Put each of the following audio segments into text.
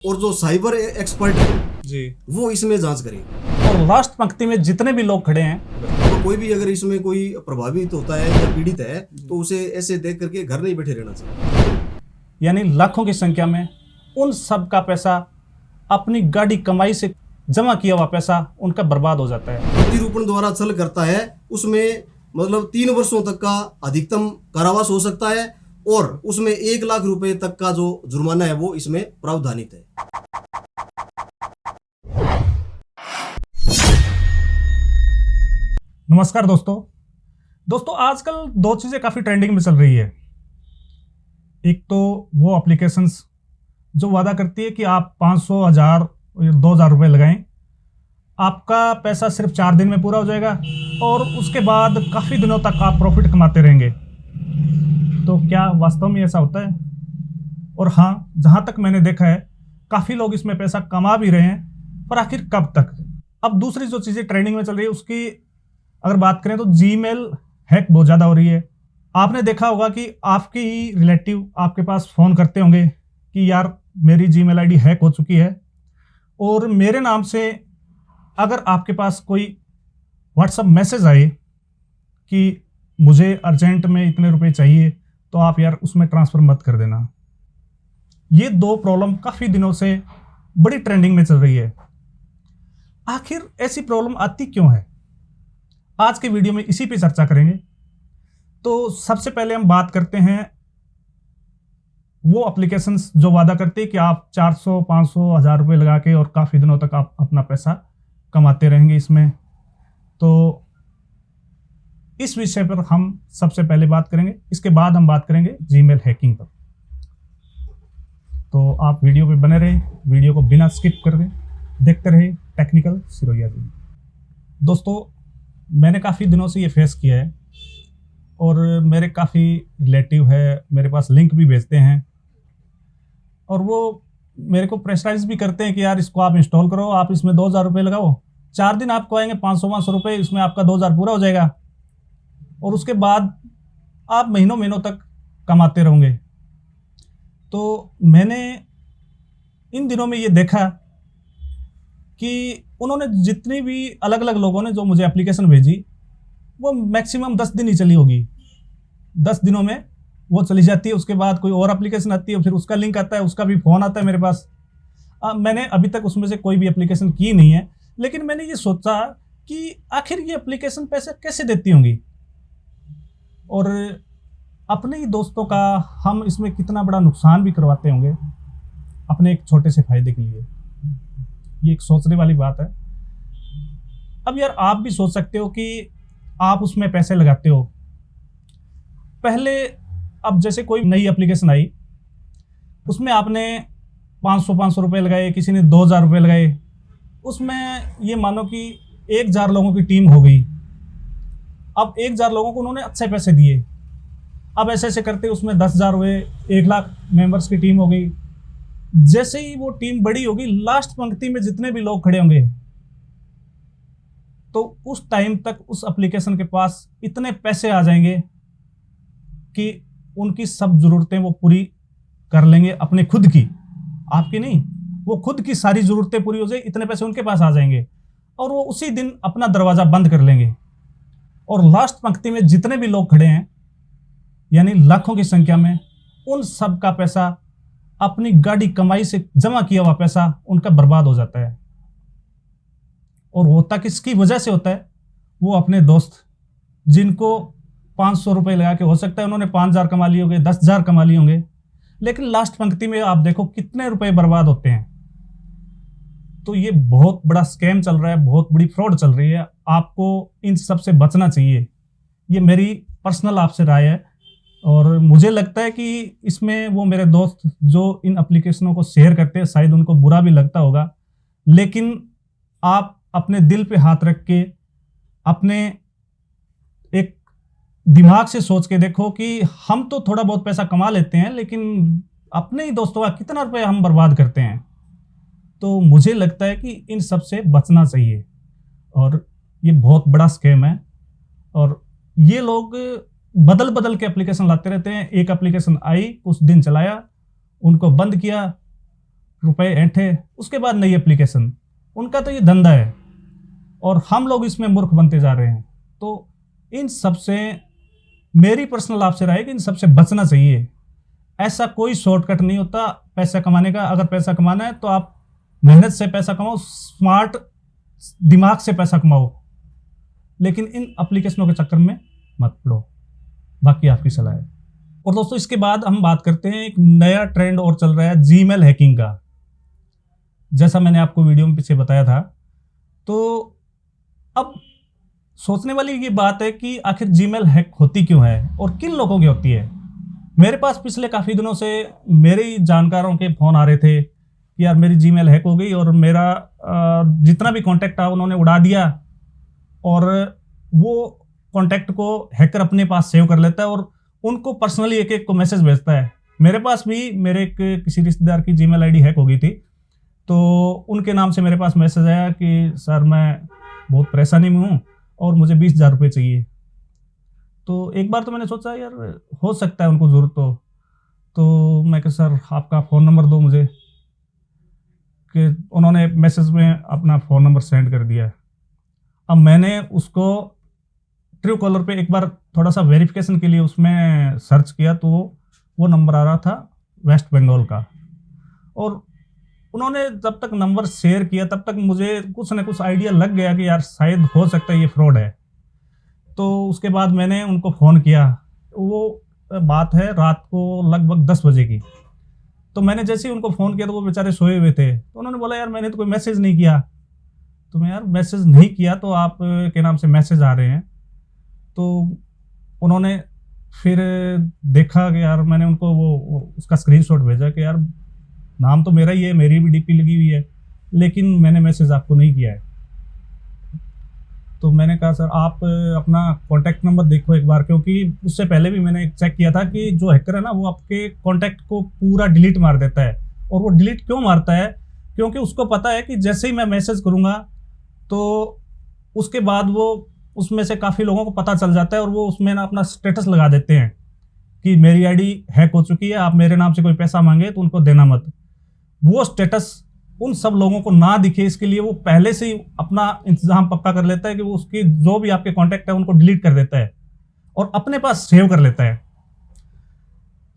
और जो cyber expert है जी, वो इसमें जांच करे। और लास्ट पंक्ति में जितने भी लोग खड़े हैं, तो कोई भी अगर इसमें कोई प्रभावित होता है या पीड़ित है तो उसे ऐसे देख करके घर नहीं बैठे रहना चाहिए। यानी लाखों की संख्या में उन सब का पैसा अपनी गाड़ी कमाई से जमा किया हुआ पैसा उनका बर्बाद हो जाता है। प्रतिरूपण द्वारा छल करता है उसमें मतलब 3 वर्षों तक का अधिकतम कारावास हो सकता है और उसमें 1 लाख रुपए तक का जो जुर्माना है वो इसमें प्रावधानित है। नमस्कार दोस्तों आजकल दो चीज़ें काफ़ी ट्रेंडिंग में चल रही है। एक तो वो एप्लीकेशंस जो वादा करती है कि आप 500, 1000, 2000 रुपये लगाएं, आपका पैसा सिर्फ 4 दिन में पूरा हो जाएगा और उसके बाद काफ़ी दिनों तक आप प्रॉफिट कमाते रहेंगे। तो क्या वास्तव में ऐसा होता है? और हाँ, जहाँ तक मैंने देखा है काफ़ी लोग इसमें पैसा कमा भी रहे हैं, पर आखिर कब तक? अब दूसरी जो चीज़ें ट्रेंडिंग में चल रही है उसकी अगर बात करें तो जीमेल हैक बहुत ज़्यादा हो रही है। आपने देखा होगा कि आपके ही रिलेटिव आपके पास फ़ोन करते होंगे कि यार मेरी जीमेल आईडी हैक हो चुकी है और मेरे नाम से अगर आपके पास कोई व्हाट्सएप मैसेज आए कि मुझे अर्जेंट में इतने रुपए चाहिए तो आप यार उसमें ट्रांसफ़र मत कर देना। ये दो प्रॉब्लम काफ़ी दिनों से बड़ी ट्रेंडिंग में चल रही है। आखिर ऐसी प्रॉब्लम आती क्यों है? आज के वीडियो में इसी पे चर्चा करेंगे। तो सबसे पहले हम बात करते हैं वो एप्लीकेशंस जो वादा करते हैं कि आप 400, 500, 1000 रुपये लगा के और काफ़ी दिनों तक आप अपना पैसा कमाते रहेंगे इसमें। तो इस विषय पर हम सबसे पहले बात करेंगे, इसके बाद हम बात करेंगे जीमेल हैकिंग पर। तो आप वीडियो पे बने रहे, वीडियो को बिना स्किप कर दें, देखते रहे टेक्निकल सिरोया जी। दोस्तों मैंने काफ़ी दिनों से ये फेस किया है और मेरे काफ़ी रिलेटिव है, मेरे पास लिंक भी भेजते हैं और वो मेरे को प्रेशराइज भी करते हैं कि यार इसको आप इंस्टॉल करो, आप इसमें 2000 रुपये लगाओ, 4 दिन आपको आएंगे 500 रुपये, इसमें आपका 2000 पूरा हो जाएगा और उसके बाद आप महीनों महीनों तक कमाते रहोगे। तो मैंने इन दिनों में ये देखा कि उन्होंने जितनी भी अलग अलग लोगों ने जो मुझे एप्लीकेशन भेजी वो मैक्सिमम 10 दिन ही चली होगी। 10 दिनों में वो चली जाती है, उसके बाद कोई और एप्लीकेशन आती है, फिर उसका लिंक आता है, उसका भी फ़ोन आता है मेरे पास। मैंने अभी तक उसमें से कोई भी एप्लीकेशन की नहीं है, लेकिन मैंने ये सोचा कि आखिर ये एप्लीकेशन पैसे कैसे देती होंगी और अपने ही दोस्तों का हम इसमें कितना बड़ा नुकसान भी करवाते होंगे अपने एक छोटे से फ़ायदे के लिए। ये एक सोचने वाली बात है। अब यार आप भी सोच सकते हो कि आप उसमें पैसे लगाते हो पहले। अब जैसे कोई नई एप्लीकेशन आई, उसमें आपने 500 रुपये लगाए, किसी ने 2000 रुपये लगाए, उसमें ये मानो कि 1000 लोगों की टीम हो गई। अब 1000 लोगों को उन्होंने अच्छे पैसे दिए। अब ऐसे ऐसे करते उसमें 10,000 हुए, 1 लाख मेंबर्स की टीम हो गई। जैसे ही वो टीम बड़ी होगी, लास्ट पंक्ति में जितने भी लोग खड़े होंगे तो उस टाइम तक उस एप्लीकेशन के पास इतने पैसे आ जाएंगे कि उनकी सब ज़रूरतें वो पूरी कर लेंगे, अपने खुद की, आपकी नहीं, वो खुद की सारी ज़रूरतें पूरी हो जाए, इतने पैसे उनके पास आ जाएंगे और वो उसी दिन अपना दरवाज़ा बंद कर लेंगे। और लास्ट पंक्ति में जितने भी लोग खड़े हैं, यानी लाखों की संख्या में, उन सब का पैसा अपनी गाड़ी कमाई से जमा किया हुआ पैसा उनका बर्बाद हो जाता है। और होता किसकी वजह से होता है? वो अपने दोस्त जिनको 500 रुपये लगा के, हो सकता है उन्होंने 5000 कमा लिए होंगे, 10,000 कमा लिए होंगे, लेकिन लास्ट पंक्ति में आप देखो कितने रुपए बर्बाद होते हैं। तो ये बहुत बड़ा स्कैम चल रहा है, बहुत बड़ी फ्रॉड चल रही है। आपको इन सब से बचना चाहिए, ये मेरी पर्सनल आपसे राय है। और मुझे लगता है कि इसमें वो मेरे दोस्त जो इन एप्लीकेशनों को शेयर करते हैं शायद उनको बुरा भी लगता होगा, लेकिन आप अपने दिल पे हाथ रख के अपने एक दिमाग से सोच के देखो कि हम तो थोड़ा बहुत पैसा कमा लेते हैं, लेकिन अपने ही दोस्तों का कितना रुपये हम बर्बाद करते हैं। तो मुझे लगता है कि इन सब से बचना चाहिए और ये बहुत बड़ा स्कैम है। और ये लोग बदल बदल के एप्लीकेशन लाते रहते हैं। एक एप्लीकेशन आई, कुछ दिन चलाया, उनको बंद किया, रुपए ऐंठे, उसके बाद नई एप्लीकेशन। उनका तो ये धंधा है और हम लोग इसमें मूर्ख बनते जा रहे हैं। तो इन सब से मेरी पर्सनल आपसे राय है कि इन सब से बचना चाहिए। ऐसा कोई शॉर्टकट नहीं होता पैसा कमाने का। अगर पैसा कमाना है तो आप मेहनत से पैसा कमाओ, स्मार्ट दिमाग से पैसा कमाओ, लेकिन इन एप्लीकेशनों के चक्कर में मत पड़ो। बाकी आपकी सलाह है। और दोस्तों, इसके बाद हम बात करते हैं एक नया ट्रेंड और चल रहा है जीमेल हैकिंग का। जैसा मैंने आपको वीडियो में पीछे बताया था, तो अब सोचने वाली ये बात है कि आखिर जीमेल हैक होती क्यों है और किन लोगों की होती है। मेरे पास पिछले काफ़ी दिनों से मेरे ही जानकारों के फ़ोन आ रहे थे कि यार मेरी जीमेल हैक हो गई और मेरा जितना भी कॉन्टैक्ट था उन्होंने उड़ा दिया, और वो कॉन्टैक्ट को हैकर अपने पास सेव कर लेता है और उनको पर्सनली एक एक को मैसेज भेजता है। मेरे पास भी मेरे किसी रिश्तेदार की जीमेल आईडी हैक हो गई थी, तो उनके नाम से मेरे पास मैसेज आया कि सर मैं बहुत परेशानी में हूँ और मुझे 20,000 रुपये चाहिए। तो एक बार तो मैंने सोचा यार हो सकता है उनको ज़रूरत तो मैं कहा सर आपका फ़ोन नंबर दो मुझे, कि उन्होंने मैसेज में अपना फ़ोन नंबर सेंड कर दिया। अब मैंने उसको ट्रू कॉलर पे एक बार थोड़ा सा वेरिफिकेशन के लिए उसमें सर्च किया, तो वो नंबर आ रहा था वेस्ट बंगाल का। और उन्होंने जब तक नंबर शेयर किया तब तक मुझे कुछ न कुछ आइडिया लग गया कि यार शायद हो सकता है ये फ्रॉड है। तो उसके बाद मैंने उनको फ़ोन किया। वो बात है रात को लगभग 10 बजे की। तो मैंने जैसे ही उनको फ़ोन किया तो वो बेचारे सोए हुए थे। तो उन्होंने बोला यार मैंने तो कोई मैसेज नहीं किया। तो मैं यार मैसेज नहीं किया तो आप के नाम से मैसेज आ रहे हैं। तो उन्होंने फिर देखा कि यार मैंने उनको वो उसका स्क्रीनशॉट भेजा कि यार नाम तो मेरा ही है, मेरी भी डीपी लगी हुई है, लेकिन मैंने मैसेज आपको नहीं किया है। तो मैंने कहा सर आप अपना कॉन्टैक्ट नंबर देखो एक बार, क्योंकि उससे पहले भी मैंने चेक किया था कि जो हैकर है ना वो आपके कॉन्टैक्ट को पूरा डिलीट मार देता है। और वो डिलीट क्यों मारता है? क्योंकि उसको पता है कि जैसे ही मैं मैसेज करूँगा तो उसके बाद वो उसमें से काफ़ी लोगों को पता चल जाता है और वो उसमें ना अपना स्टेटस लगा देते हैं कि मेरी आईडी हैक हो चुकी है, आप मेरे नाम से कोई पैसा मांगे तो उनको देना मत। वो स्टेटस उन सब लोगों को ना दिखे, इसके लिए वो पहले से ही अपना इंतजाम पक्का कर लेता है कि वो उसके जो भी आपके कॉन्टैक्ट है उनको डिलीट कर देता है और अपने पास सेव कर लेता है।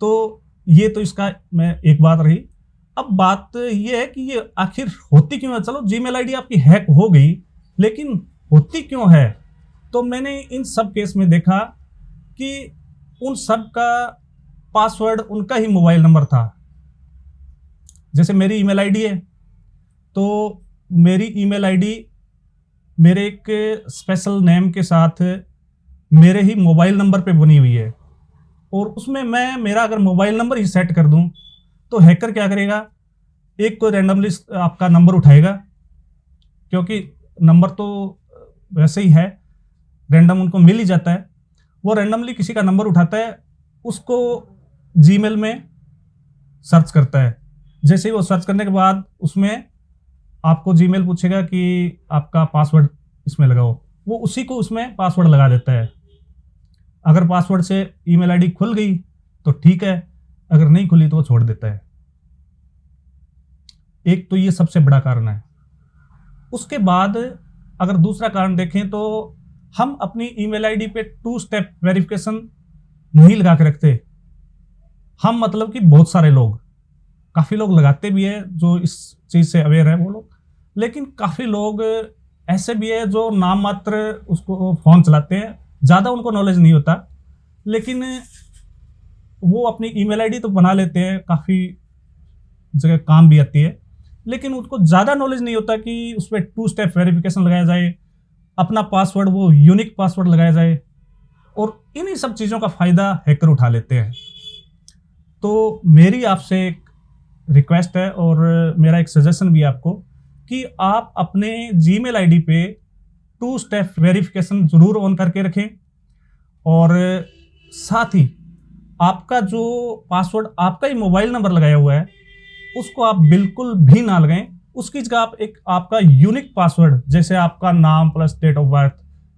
तो ये तो इसका मैं एक बात रही। अब बात ये है कि ये आखिर होती क्यों है। चलो जीमेल आईडी आपकी हैक हो गई, लेकिन होती क्यों है? तो मैंने इन सब केस में देखा कि उन सब का पासवर्ड उनका ही मोबाइल नंबर था। जैसे मेरी ईमेल आईडी है, तो मेरी ईमेल आईडी मेरे एक स्पेशल नेम के साथ मेरे ही मोबाइल नंबर पे बनी हुई है, और उसमें मैं मेरा अगर मोबाइल नंबर ही सेट कर दूं तो हैकर क्या करेगा, एक कोई रैंडमली आपका नंबर उठाएगा, क्योंकि नंबर तो वैसे ही है रैंडम उनको मिल ही जाता है। वो रैंडमली किसी का नंबर उठाता है, उसको जीमेल में सर्च करता है। जैसे ही वो सर्च करने के बाद उसमें आपको जीमेल पूछेगा कि आपका पासवर्ड इसमें लगाओ, वो उसी को उसमें पासवर्ड लगा देता है। अगर पासवर्ड से ईमेल आईडी खुल गई तो ठीक है, अगर नहीं खुली तो वो छोड़ देता है। एक तो ये सबसे बड़ा कारण है। उसके बाद अगर दूसरा कारण देखें तो हम अपनी ईमेल आईडी पे 2 स्टेप वेरिफिकेशन नहीं लगा के रखते। हम मतलब कि बहुत सारे लोग, काफ़ी लोग लगाते भी है जो इस चीज़ से अवेयर है वो लोग, लेकिन काफ़ी लोग ऐसे भी है जो नाम मात्र उसको फ़ोन चलाते हैं, ज़्यादा उनको नॉलेज नहीं होता, लेकिन वो अपनी ईमेल आईडी तो बना लेते हैं, काफ़ी जगह काम भी आती है, लेकिन उनको ज़्यादा नॉलेज नहीं होता कि उस पर 2 स्टेप वेरिफिकेशन लगाया जाए, अपना पासवर्ड वो यूनिक पासवर्ड लगाया जाए, और इन्हीं सब चीज़ों का फ़ायदा हैकर उठा लेते हैं। तो मेरी आपसे एक रिक्वेस्ट है और मेरा एक सजेशन भी है आपको कि आप अपने जीमेल आईडी पे 2 स्टेप वेरिफिकेशन ज़रूर ऑन करके रखें, और साथ ही आपका जो पासवर्ड आपका ही मोबाइल नंबर लगाया हुआ है उसको आप बिल्कुल भी ना लगाएं। उसकी जगह आप एक आपका यूनिक पासवर्ड, जैसे आपका नाम प्लस डेट ऑफ बर्थ,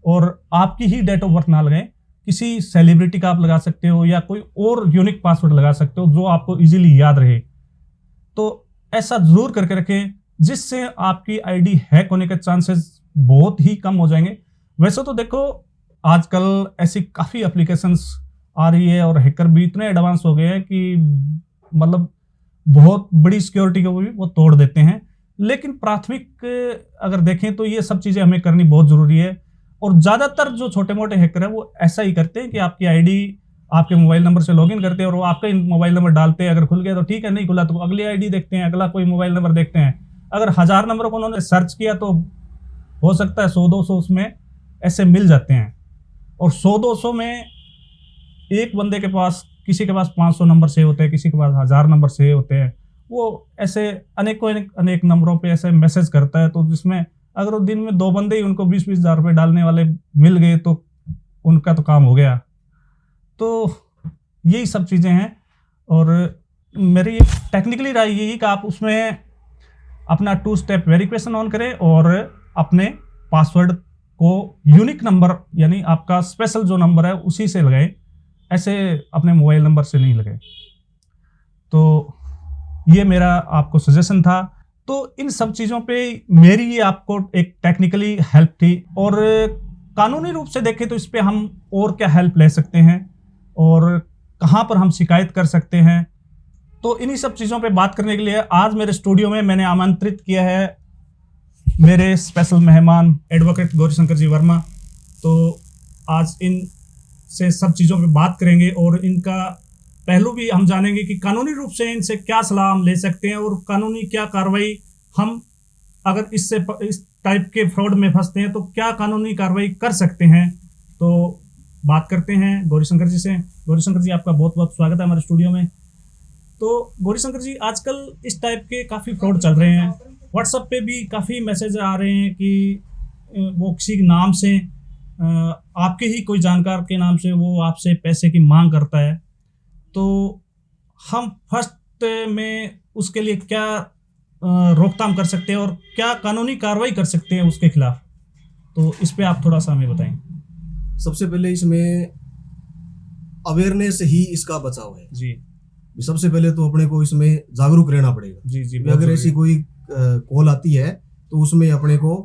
और आपकी ही डेट ऑफ बर्थ ना लगाएं, किसी सेलिब्रिटी का आप लगा सकते हो या कोई और यूनिक पासवर्ड लगा सकते हो जो आपको इजीली याद रहे। तो ऐसा जरूर करके रखें जिससे आपकी आईडी हैक होने के चांसेस बहुत ही कम हो जाएंगे। वैसे तो देखो आजकल ऐसी काफ़ी एप्लीकेशंस आ रही है और हैकर भी इतने एडवांस हो गए हैं कि मतलब बहुत बड़ी सिक्योरिटी को भी वो तोड़ देते हैं। लेकिन प्राथमिक अगर देखें तो ये सब चीज़ें हमें करनी बहुत ज़रूरी है। और ज़्यादातर जो छोटे मोटे हैकर हैं वो ऐसा ही करते हैं कि आपकी आईडी आपके मोबाइल नंबर से लॉगिन करते हैं और वो आपका मोबाइल नंबर डालते हैं। अगर खुल गया तो ठीक है, नहीं खुला तो अगली आईडी देखते हैं, अगला कोई मोबाइल नंबर देखते हैं। अगर 1000 नंबर को उन्होंने सर्च किया तो हो सकता है 100-200 उसमें ऐसे मिल जाते हैं। और 100-200 में एक बंदे के पास, किसी के पास 500 नंबर सेव होते हैं, किसी के पास 1000 नंबर सेव होते हैं। वो ऐसे अनेक नंबरों पे ऐसे मैसेज करता है। तो जिसमें अगर वो दिन में 2 बंदे ही उनको 20-20 हज़ार रुपये डालने वाले मिल गए तो उनका तो काम हो गया। तो यही सब चीज़ें हैं। और मेरी टेक्निकली राय यही कि आप उसमें अपना 2 स्टेप वेरिफिकेशन ऑन करें और अपने पासवर्ड को यूनिक नंबर यानी आपका स्पेशल जो नंबर है उसी से लगाएं, ऐसे अपने मोबाइल नंबर से नहीं लगाएं। तो ये मेरा आपको सजेशन था। तो इन सब चीज़ों पे मेरी ये आपको एक टेक्निकली हेल्प थी। और कानूनी रूप से देखें तो इस पे हम और क्या हेल्प ले सकते हैं और कहाँ पर हम शिकायत कर सकते हैं, तो इन्हीं सब चीज़ों पे बात करने के लिए आज मेरे स्टूडियो में मैंने आमंत्रित किया है मेरे स्पेशल मेहमान एडवोकेट गौरीशंकर जी वर्मा। तो आज इन से सब चीज़ों पे बात करेंगे और इनका पहलू भी हम जानेंगे कि कानूनी रूप से इनसे क्या सलाह हम ले सकते हैं और कानूनी क्या कार्रवाई हम अगर इस टाइप के फ्रॉड में फंसते हैं तो क्या कानूनी कार्रवाई कर सकते हैं। तो बात करते हैं गौरीशंकर जी से। गौरीशंकर जी, आपका बहुत बहुत स्वागत है हमारे स्टूडियो में। तो गौरीशंकर जी, आजकल इस टाइप के काफ़ी फ्रॉड चल रहे हैं। व्हाट्सएप पे भी काफ़ी मैसेज आ रहे हैं कि वो किसी नाम से आपके ही कोई जानकार के नाम से वो आपसे पैसे की मांग करता है। तो हम फर्स्ट में उसके लिए क्या रोकथाम कर सकते हैं और क्या कानूनी कार्रवाई कर सकते हैं उसके खिलाफ, तो इस पे आप थोड़ा सा हमें बताएं। सबसे पहले इसमें अवेयरनेस ही इसका बचाव है जी। सबसे पहले तो अपने को इसमें जागरूक रहना पड़ेगा। जी जी। अगर ऐसी कोई कॉल आती है तो उसमें अपने को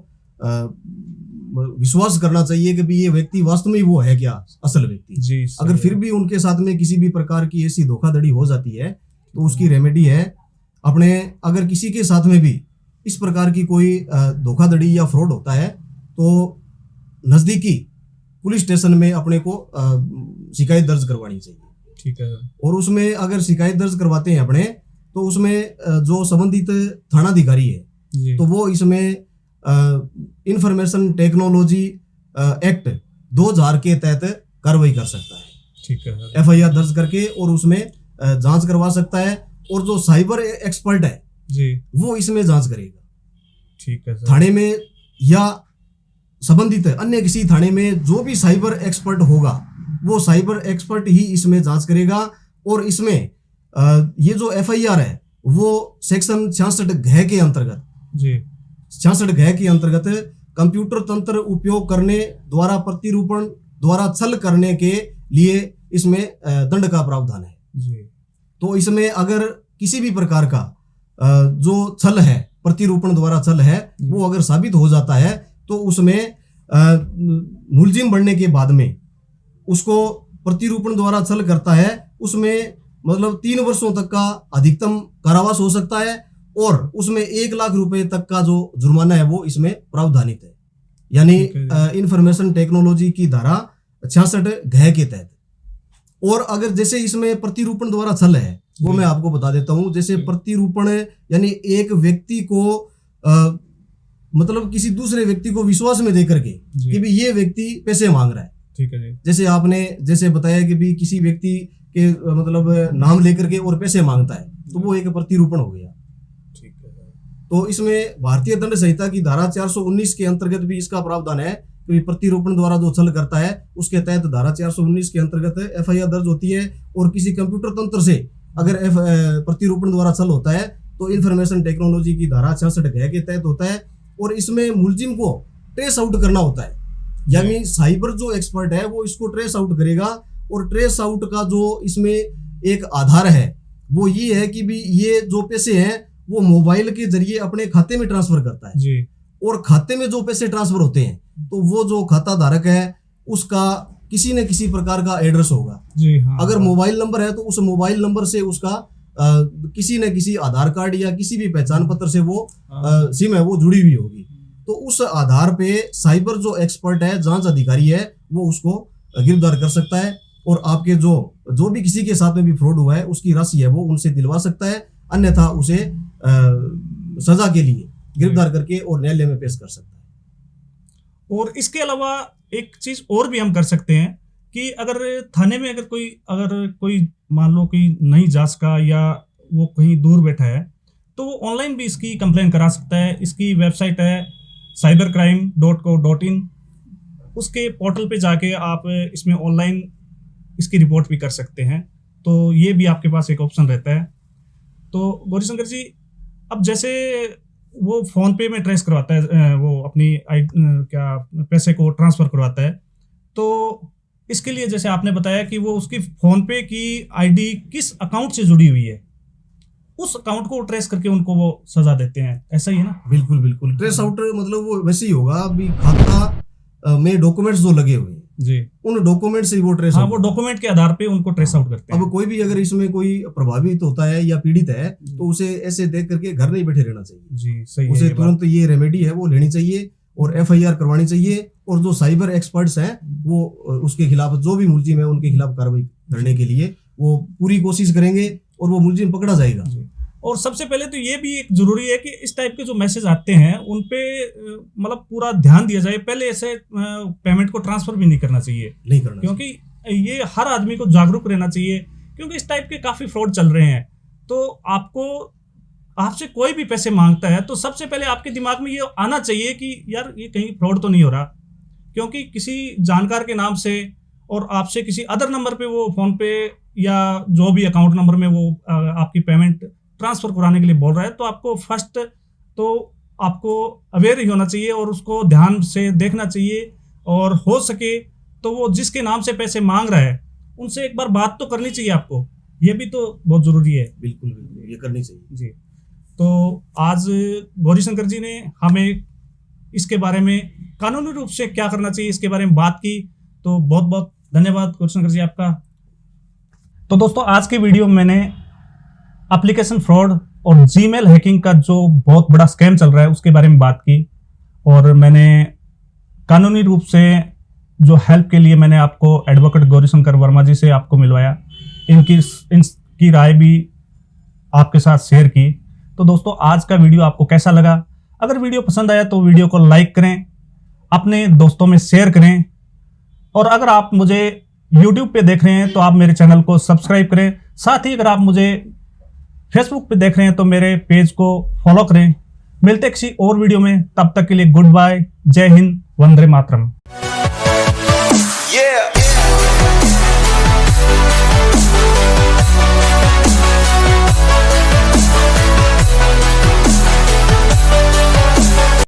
विश्वास करना चाहिए कि भी ये व्यक्ति वास्तव में वो है क्या, असल व्यक्ति जी। अगर फिर भी उनके साथ में किसी भी प्रकार की ऐसी धोखाधड़ी हो जाती है तो उसकी रेमेडी है अपने, अगर किसी के साथ में भी इस प्रकार की कोई धोखाधड़ी या फ्रॉड होता है तो नज़दीकी पुलिस स्टेशन में अपने को शिकायत दर्ज करवानी चाहिए। ठीक है। और उसमें अगर शिकायत दर्ज करवाते हैं अपने तो उसमें जो संबंधित थानाधिकारी है तो वो इसमें इंफॉर्मेशन टेक्नोलॉजी एक्ट 2000 के तहत कार्रवाई कर सकता है। ठीक है। FIR दर्ज करके और उसमें जांच करवा सकता है और जो साइबर एक्सपर्ट है जी वो इसमें जांच करेगा। ठीक है। थाने में या संबंधित अन्य किसी थाने में जो भी साइबर एक्सपर्ट होगा वो साइबर एक्सपर्ट ही इसमें जांच करेगा। और इसमें ये जो FIR है वो सेक्शन 66 घ के अंतर्गत जी 66 घ के अंतर्गत कंप्यूटर तंत्र उपयोग करने द्वारा प्रतिरूपण द्वारा छल करने के लिए इसमें दंड का प्रावधान है जी। तो इसमें अगर किसी भी प्रकार का जो छल है, प्रतिरूपण द्वारा छल है, वो अगर साबित हो जाता है तो उसमें मुलजिम बनने के बाद में उसको प्रतिरूपण द्वारा छल करता है उसमें मतलब 3 वर्षों तक का अधिकतम कारावास हो सकता है और उसमें 1 लाख रुपए तक का जो जुर्माना है वो इसमें प्रावधानित है, यानी इंफॉर्मेशन टेक्नोलॉजी की धारा 66 घ के तहत। और अगर जैसे इसमें प्रतिरूपण द्वारा छल है वो मैं आपको बता देता हूँ। जैसे प्रतिरूपण यानी एक व्यक्ति को मतलब किसी दूसरे व्यक्ति को विश्वास में देकर के कि भी ये व्यक्ति पैसे मांग रहा है। ठीक है। जैसे आपने जैसे बताया कि भी किसी व्यक्ति के मतलब नाम लेकर के और पैसे मांगता है तो वो एक प्रतिरूपण हो गया। ठीक है। तो इसमें भारतीय दंड संहिता की धारा 419 के अंतर्गत भी इसका प्रावधान है कि प्रतिरूपण द्वारा जो छल करता है उसके तहत धारा 419 के अंतर्गत FIR दर्ज होती है। और किसी कंप्यूटर तंत्र से अगर प्रतिरूपण द्वारा छल होता है तो इंफॉर्मेशन टेक्नोलॉजी की धारा 66 घ के तहत होता है। और इसमें मुलजिम को ट्रेस आउट करना होता है, यानी साइबर जो एक्सपर्ट है वो इसको ट्रेस आउट करेगा। और ट्रेस आउट का जो इसमें एक आधार है वो ये है कि भी ये जो पैसे हैं वो मोबाइल के जरिए अपने खाते में ट्रांसफर करता है जी। और खाते में जो पैसे ट्रांसफर होते हैं तो वो जो खाता धारक है उसका किसी न किसी प्रकार का एड्रेस होगा जी हाँ। अगर मोबाइल नंबर है तो उस मोबाइल नंबर से उसका किसी न किसी आधार कार्ड या किसी भी पहचान पत्र से वो सिम है वो जुड़ी हुई होगी। तो उस आधार पे साइबर जो एक्सपर्ट है, जांच अधिकारी है, वो उसको गिरफ्तार कर सकता है और आपके जो भी किसी के साथ में भी फ्रॉड हुआ है उसकी राशि है वो उनसे दिलवा सकता है, अन्यथा उसे सजा के लिए गिरफ्तार करके और न्यायालय में पेश कर सकता है। और इसके अलावा एक चीज और भी हम कर सकते हैं कि अगर थाने में अगर कोई मान लो कि नहीं जा सका या वो कहीं दूर बैठा है तो वो ऑनलाइन भी इसकी कंप्लेन करा सकता है। इसकी वेबसाइट है cybercrime.co.in, उसके पोर्टल पे जाके आप इसमें ऑनलाइन इसकी रिपोर्ट भी कर सकते हैं। तो ये भी आपके पास एक ऑप्शन रहता है। तो गौरीशंकर जी, अब जैसे वो फोन पे में ट्रेस करवाता है, वो अपनी क्या पैसे को ट्रांसफर करवाता है, तो इसके लिए जैसे आपने बताया कि वो उसकी फोन पे की आईडी किस अकाउंट से जुड़ी हुई है, उस अकाउंट को ट्रेस करके उनको वो सजा देते हैं, ऐसा ही है ना? बिल्कुल बिल्कुल। ट्रेस आउट मतलब वो वैसे ही होगा। अभी खाता में डॉक्यूमेंट्स जो लगे हुए हैं जी, उन डॉक्यूमेंट से वो ट्रेस हाँ, वो डॉक्यूमेंट के आधार पे उनको ट्रेस आउट करते हैं। अब कोई भी अगर इसमें कोई प्रभावित होता है या पीड़ित है तो उसे ऐसे देख करके घर नहीं बैठे रहना चाहिए जी, सही है। उसे ये बात। तुरंत ये रेमेडी है वो लेनी चाहिए और एफआईआर करवानी चाहिए और जो साइबर एक्सपर्ट्स हैं वो उसके खिलाफ, जो भी मुलजिम है उनके खिलाफ कार्रवाई करने के लिए वो पूरी कोशिश करेंगे और वो मुलजिम पकड़ा जाएगा। और सबसे पहले तो ये भी एक जरूरी है कि इस टाइप के जो मैसेज आते हैं उन पे मतलब पूरा ध्यान दिया जाए। पहले ऐसे पेमेंट को ट्रांसफर भी नहीं करना चाहिए, नहीं करना, क्योंकि ये हर आदमी को जागरूक रहना चाहिए, क्योंकि इस टाइप के काफी फ्रॉड चल रहे हैं। तो आपसे कोई भी पैसे मांगता है तो सबसे पहले आपके दिमाग में ये आना चाहिए कि यार ये कहीं फ्रॉड तो नहीं हो रहा, क्योंकि किसी जानकार के नाम से और आपसे किसी अदर नंबर पे वो फोन पे या जो भी अकाउंट नंबर में वो आपकी पेमेंट ट्रांसफर कराने के लिए बोल रहा है, तो आपको फर्स्ट तो आपको अवेयर ही होना चाहिए और उसको ध्यान से देखना चाहिए और हो सके तो वो जिसके नाम से पैसे मांग रहा है उनसे एक बार बात तो करनी चाहिए आपको, ये भी तो बहुत जरूरी है। बिल्कुल बिल्कुल, ये करनी चाहिए जी। तो आज गौरीशंकर जी ने हमें इसके बारे में कानूनी रूप से क्या करना चाहिए इसके बारे में बात की, तो बहुत बहुत धन्यवाद गौरीशंकर जी आपका। तो दोस्तों, आज के वीडियो में मैंने एप्लीकेशन फ्रॉड और जीमेल हैकिंग का जो बहुत बड़ा स्कैम चल रहा है उसके बारे में बात की, और मैंने कानूनी रूप से जो हेल्प के लिए मैंने आपको एडवोकेट गौरीशंकर वर्मा जी से आपको मिलवाया, इनकी राय भी आपके साथ शेयर की। तो दोस्तों, आज का वीडियो आपको कैसा लगा? अगर वीडियो पसंद आया तो वीडियो को लाइक करें, अपने दोस्तों में शेयर करें, और अगर आप मुझे YouTube पे देख रहे हैं तो आप मेरे चैनल को सब्सक्राइब करें। साथ ही अगर आप मुझे फेसबुक पे देख रहे हैं तो मेरे पेज को फॉलो करें। मिलते किसी और वीडियो में, तब तक के लिए गुड बाय, जय हिंद, वंदे मातरम।